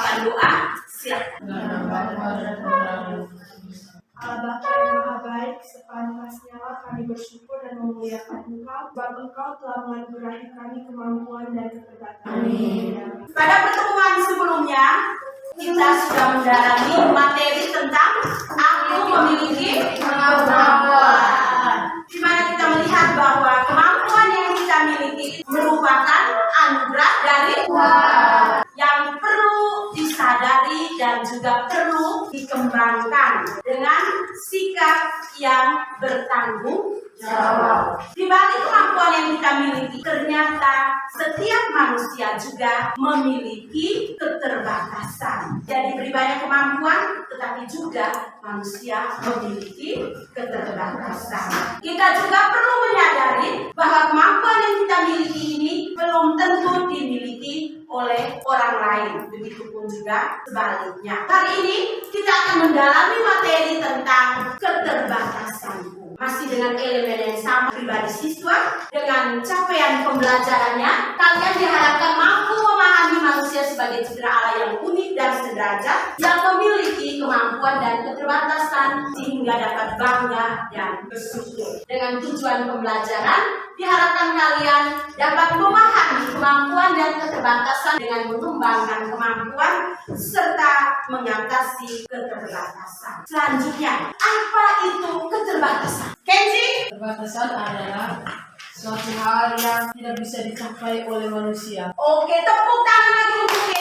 mengucapkan doa. Silakan. Allah Bapa yang Maha Baik, sepantasnya kami bersyukur dan memuliakan Engkau, sebab Engkau telah menganugerahi kami kemampuan dan keterbatasan. Amin. Pada pertemuan sebelumnya, kita sudah mendalami materi tentang aku memiliki kemampuan, di mana kita melihat bahwa kemampuan yang kita miliki merupakan anugerah dari Tuhan yang perlu disadari dan juga perlu dikembangkan dengan sikap yang bertanggung jawab. Di balik kemampuan yang kita miliki, ternyata setiap manusia juga memiliki keterbatasan. Jadi beri banyak kemampuan, tetapi juga manusia memiliki keterbatasan. Kita juga perlu menyadari bahwa kemampuan yang kita miliki ini belum tentu dimiliki oleh orang lain. Begitupun juga sebaliknya. Hari ini kita akan mendalami materi tentang keterbatasan. Masih dengan elemen yang sama, pribadi siswa dengan capaian pembelajarannya, kalian diharapkan mampu memahami manusia sebagai citra Allah yang unik dan sederajat, yang memiliki kemampuan dan keterbatasan sehingga dapat bangga dan bersyukur. Dengan tujuan pembelajaran, diharapkan kalian dapat memahami kemampuan dan keterbatasan dengan mengembangkan kemampuan serta mengatasi keterbatasan. Selanjutnya, apa itu keterbatasan? Kenzi? Keterbatasan adalah suatu hal yang tidak bisa dicapai oleh manusia. Oke, tepuk tangan lagi untuk Kenzi.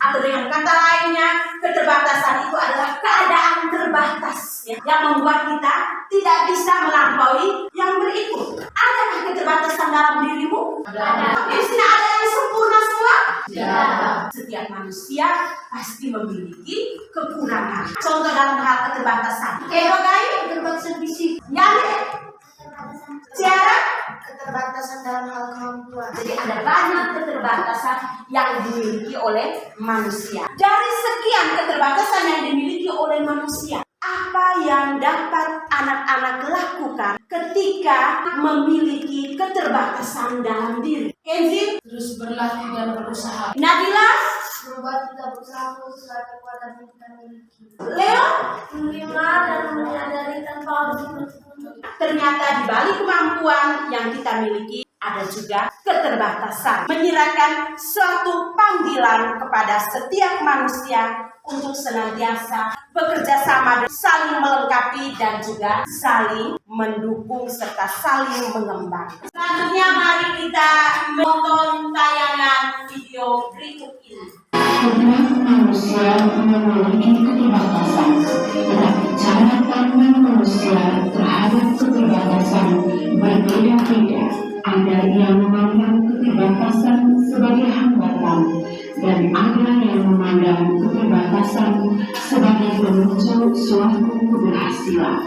Atau dengan kata lainnya, keterbatasan itu adalah keadaan terbatas yang membuat kita tidak bisa melampaui yang berikut. Adakah keterbatasan dalam dirimu? Ada. Di sini ada yang sempurna semua? Tidak. Setiap manusia pasti memiliki kekurangan. Contoh dalam hal keterbatasan. Gai? Keterbatasan fisik, Yani? Ciara? keterbatasan dalam hal kemampuan. Jadi ada banyak keterbatasan yang dimiliki oleh manusia. Dari sekian keterbatasan yang dimiliki oleh manusia, apa yang dapat anak-anak lakukan ketika memiliki keterbatasan dalam diri? Kenzi? Terus berlatih dan berusaha. Nabila? Membuat kita berusaha sesuai kekuatan yang kita miliki. Leo? Menerima dan menyadari tanpa harus menuntut. Ternyata di balik kemampuan yang kita miliki ada juga keterbatasan. Menyerahkan suatu panggilan kepada setiap manusia untuk senantiasa bekerja sama, saling melengkapi dan juga saling mendukung serta saling mengembangkan. Selanjutnya mari kita menonton tayangan video berikut ini. Setiap manusia memiliki keterbatasan, tetapi cara pandang manusia terhadap keterbatasan berbeda-beda. Ada yang memandang keterbatasan sebagai hambatan, dan ada yang memandang keterbatasan sebagai pemicu suatu keberhasilan.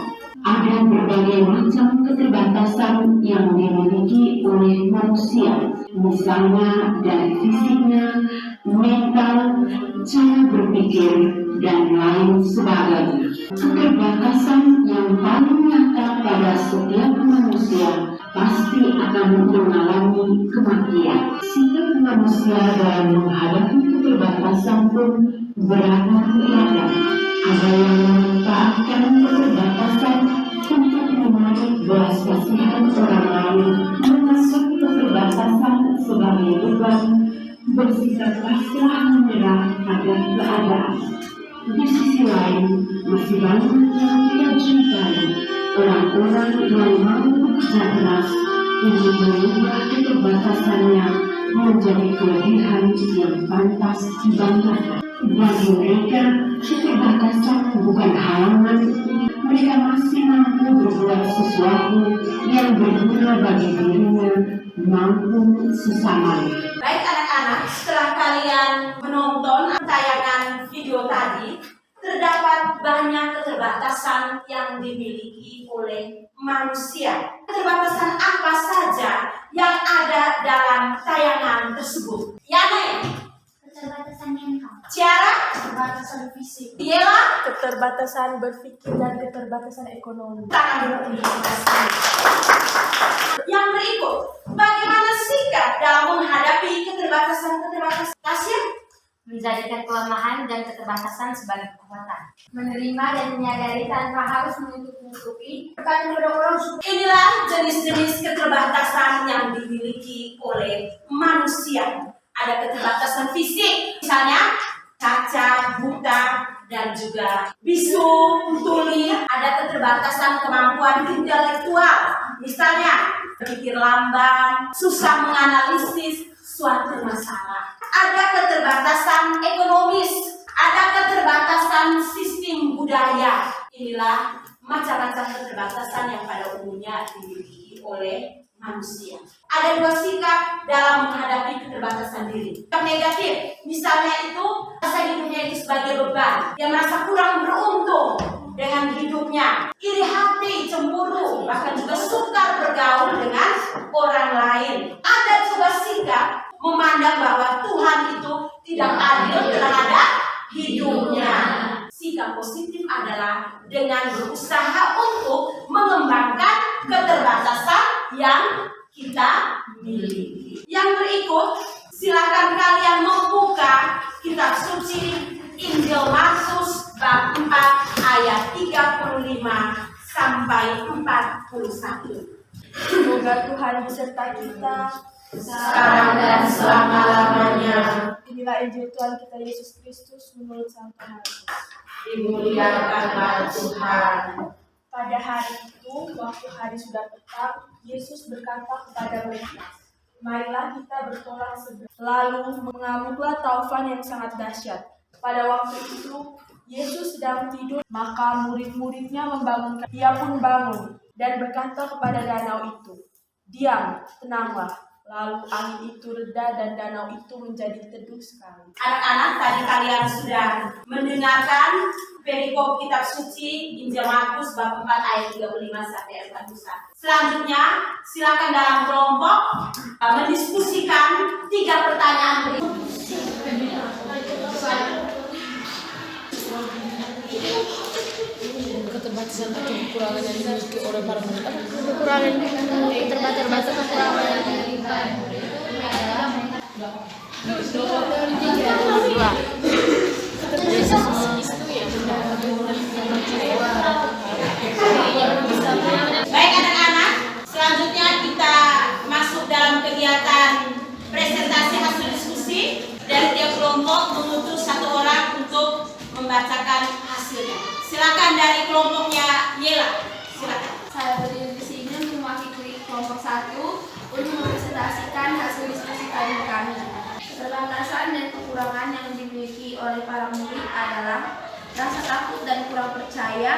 Ada berbagai macam keterbatasan yang dimiliki oleh manusia, misalnya dari fisiknya, mental, cara berpikir, dan lain sebagainya. Keterbatasan yang paling nyata pada setiap manusia pasti akan mengalami kematian. Sikap manusia dalam menghadapi keterbatasan pun beragam-ragam. Ada yang memanfaatkan keterbatasan untuk menarik belas kasihan orang lain, menganggap keterbatasan sebagai beban, bersikap pasrah menyerah pada keadaan. Di sisi lain, masih banyak yang tidak jumpai orang-orang yang mau bekerja keras untuk mengubah keterbatasannya menjadi kelebihan yang pantas dibanggakan. Bagi mereka, keterbatasan bukan halangan. Mereka masih mampu berbuat sesuatu yang berguna bagi dirinya maupun sesamanya. Baik anak-anak, setelah kalian menonton tayangan video tadi, terdapat banyak keterbatasan yang dimiliki oleh manusia. Keterbatasan apa saja yang ada dalam tayangan tersebut? Yani? Keterbatasan mental, Ciara? keterbatasan fisik, Diela? keterbatasan berpikir, dan keterbatasan ekonomi. Tangan dulu untuk yang berikut, bagaimana sikap dalam menghadapi keterbatasan-keterbatasan? Tasya? menjadikan kelemahan dan keterbatasan sebagai kekuatan, menerima dan menyadari tanpa harus menutup-nutupi. Inilah jenis-jenis keterbatasan yang dimiliki oleh manusia. Ada keterbatasan fisik, misalnya cacat, buta, dan juga bisu, tuli. Ada keterbatasan kemampuan intelektual, misalnya berpikir lamban, susah menganalisis suatu masalah. Ada keterbatasan ekonomis, ada keterbatasan sistem budaya. Inilah macam-macam keterbatasan yang pada umumnya dimiliki oleh manusia. Ada dua sikap dalam menghadapi keterbatasan diri. Sikap negatif, misalnya itu rasa hidupnya itu sebagai beban. Dia merasa kurang beruntung dengan hidupnya, iri hati, cemburu, bahkan juga sukar bergaul dengan orang lain. Ada juga sikap memandang bahwa Tuhan itu tidak adil terhadap hidupnya. Sikap positif adalah dengan berusaha untuk mengembangkan keterbatasan yang kita miliki. Yang berikut, silakan kalian membuka kitab suci Injil Markus bab 4 ayat 35 sampai 41. Semoga Tuhan beserta kita Sekarang dan selama-lamanya. Inilah Injil Tuhan kita Yesus Kristus menurut Santo Markus. Dimuliakanlah Tuhan. Pada hari itu, waktu hari sudah petang, Yesus berkata kepada mereka, "Marilah kita bertolak sebelah." Lalu mengamuklah taufan yang sangat dahsyat. Pada waktu itu, Yesus sedang tidur, maka murid-muridnya membangunkan. Ia pun bangun dan berkata kepada danau itu, "Diam, tenanglah." Lalu angin itu reda dan danau itu menjadi teduh sekali. Anak-anak, tadi kalian sudah mendengarkan perikop kitab suci Injil Markus bab 4 ayat 35 sampai 41. Selanjutnya, silakan dalam kelompok mendiskusikan 3 pertanyaan berikut. Keterbatasan atau kekurangan yang dimiliki oleh para murid. Keterbatasan kekurangan yang dimiliki para murid adalah Baik anak-anak, selanjutnya kita masuk dalam kegiatan presentasi hasil diskusi. Dari tiap kelompok mengutus 1 orang untuk membacakan hasilnya. Silakan dari kelompoknya Yela. Silakan. Saya berdiri di sini untuk mewakili kelompok 1 untuk mempresentasikan hasil diskusi kami. Keterbatasan dan kekurangan yang dimiliki oleh para murid adalah rasa takut dan kurang percaya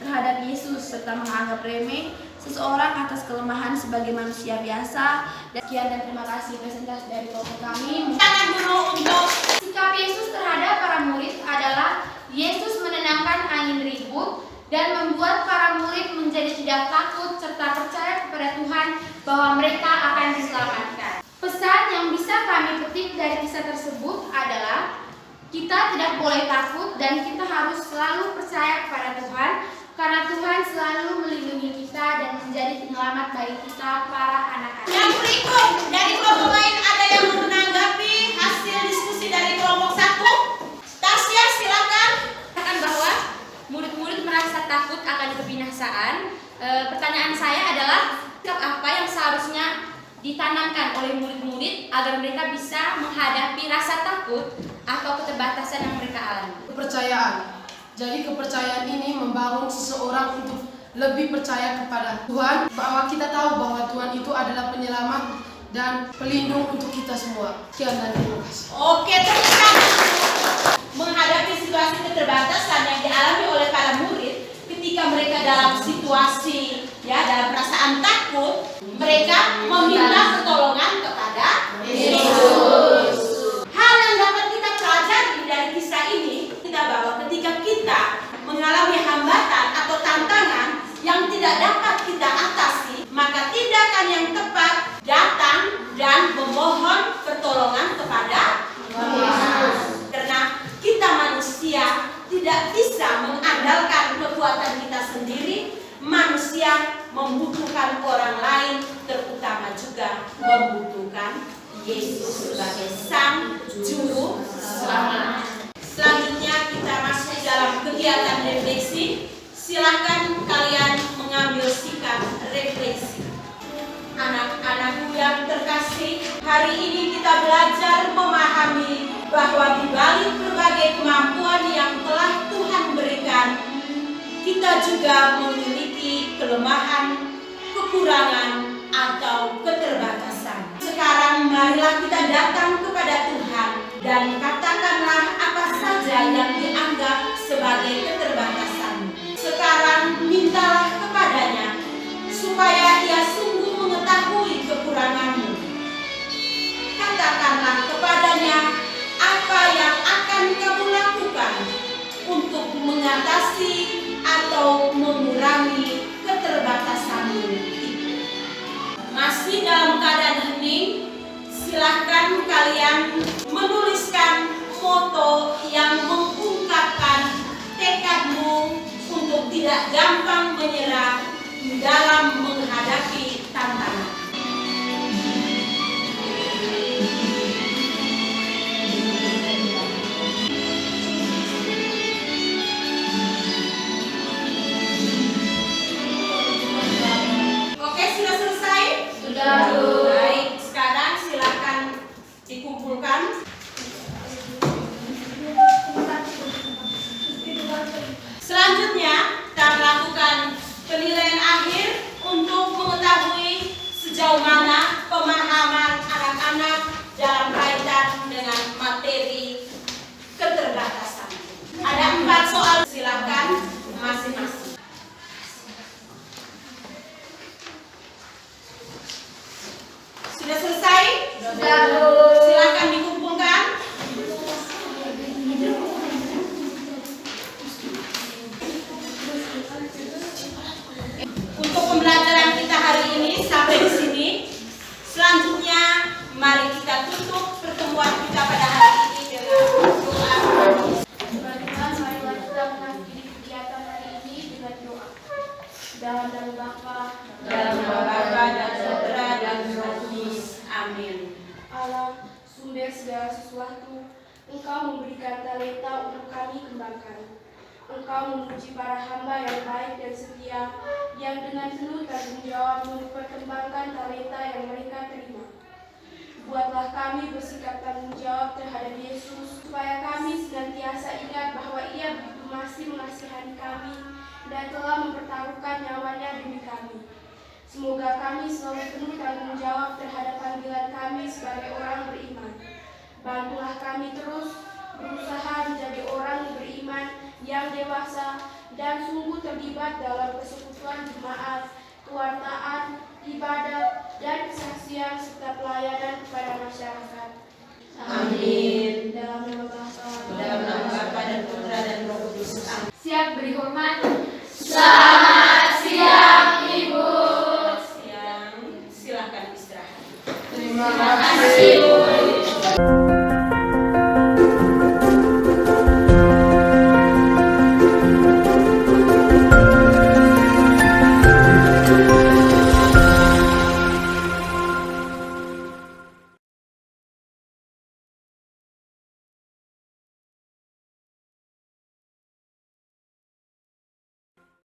terhadap Yesus serta menganggap remeh seseorang atas kelemahan sebagai manusia biasa. Sekian dan terima kasih presentasi dari kelompok kami. Tangan dulu untuk Sikap Yesus terhadap para murid adalah Yesus menenangkan angin ribut dan membuat para murid menjadi tidak takut serta percaya kepada Tuhan bahwa mereka akan diselamatkan. Pesan yang bisa kami petik dari kisah tersebut adalah kita tidak boleh takut dan kita harus selalu percaya kepada Tuhan karena Tuhan selalu melindungi kita dan menjadi penyelamat bagi kita para anak-anak. yang berikut dari kelompok lain, ada yang mau menanggapi hasil diskusi dari kelompok 1? Tasya, silakan. Katakan bahwa murid-murid merasa takut akan kebinasaan. Pertanyaan saya adalah sikap apa yang seharusnya ditanamkan oleh murid-murid agar mereka bisa menghadapi rasa takut atau keterbatasan yang mereka alami? Kepercayaan. Jadi kepercayaan ini membangun seseorang untuk lebih percaya kepada Tuhan, bahwa kita tahu bahwa Tuhan itu adalah penyelamat dan pelindung untuk kita semua. Sekian dan terima kasih. Oke, tepuk tangan. Menghadapi situasi keterbatasan yang dialami oleh para murid ketika mereka dalam situasi dalam perasaan takut, mereka meminta pertolongan kepada Yesus. Hal yang dapat kita pelajari dari kisah ini, kita bahwa ketika kita mengalami hambatan atau tantangan yang tidak dapat kita atasi, maka tindakan yang tepat datang dan memohon pertolongan kepada Yesus. Karena kita manusia tidak bisa mengandalkan kekuatan kita sendiri. Manusia membutuhkan orang lain, terutama juga membutuhkan Yesus sebagai Sang Juru Selamat. Selanjutnya kita masuk dalam kegiatan refleksi. Silakan kalian mengambil sikap refleksi. Anak-anakku yang terkasih, hari ini kita belajar memahami bahwa di balik berbagai kemampuan yang telah Tuhan berikan, kita juga memiliki kelemahan, kekurangan, atau keterbatasan. Sekarang marilah kita datang kepada Tuhan dan katakanlah apa saja yang dianggap sebagai keterbatasan. Sekarang mintalah kepadanya supaya Ia sungguh mengetahui kekuranganmu. Katakanlah kepadanya apa yang akan kamu lakukan untuk mengatasi atau mengurangi keterbatasanmu itu. Masih dalam keadaan hening, silahkan kalian menuliskan foto yang mengungkapkan tekadmu untuk tidak gampang menyerah dalam menghadapi tantangan. Oke, sudah selesai? Sudah. Baik, sekarang silakan dikumpulkan. Selanjutnya, kita melakukan penilaian akhir untuk mengetahui sejauh mana pemahaman anak-anak dalam kaitan dengan materi keterbatasan. Ada 4 soal, silakan masing-masing. Sudah selesai? Sudah. Silakan dikumpulkan. Untuk pembelajaran kita hari ini sampai di sini. Selanjutnya, mari kita tutup pertemuan kita pada hari ini dengan doa. Teman-teman, marilah kita mengakhiri kegiatan hari ini dengan doa. Dalam nama Bapa, Dalam nama Bapa dan Putra dan Roh Kudus. Amin. Allah, sumber segala sesuatu, Engkau memberikan talenta untuk kami kembangkan. Engkau memuji para hamba yang baik dan setia, yang dengan penuh tanggung jawab memperkembangkan talenta yang mereka terima. Buatlah kami bersikap tanggung jawab terhadap Yesus, supaya kami senantiasa ingat bahwa Ia begitu masih mengasihani kami dan telah mempertaruhkan nyawanya demi kami. Semoga kami selalu penuh tanggung jawab terhadap panggilan kami sebagai orang beriman. Bantulah kami terus berusaha menjadi orang beriman yang dewasa dan sungguh terlibat dalam persekutuan jemaat, kewartaan, ibadat, dan kesaksian serta pelayanan kepada masyarakat. Amin. Dalam nama Bapa, Dalam nama Bapa dan Putra dan Roh Kudus. Amin. Siap beri hormat. Selamat siang, Ibu. Siang, silakan istirahat. Terima Terima kasih, Bu.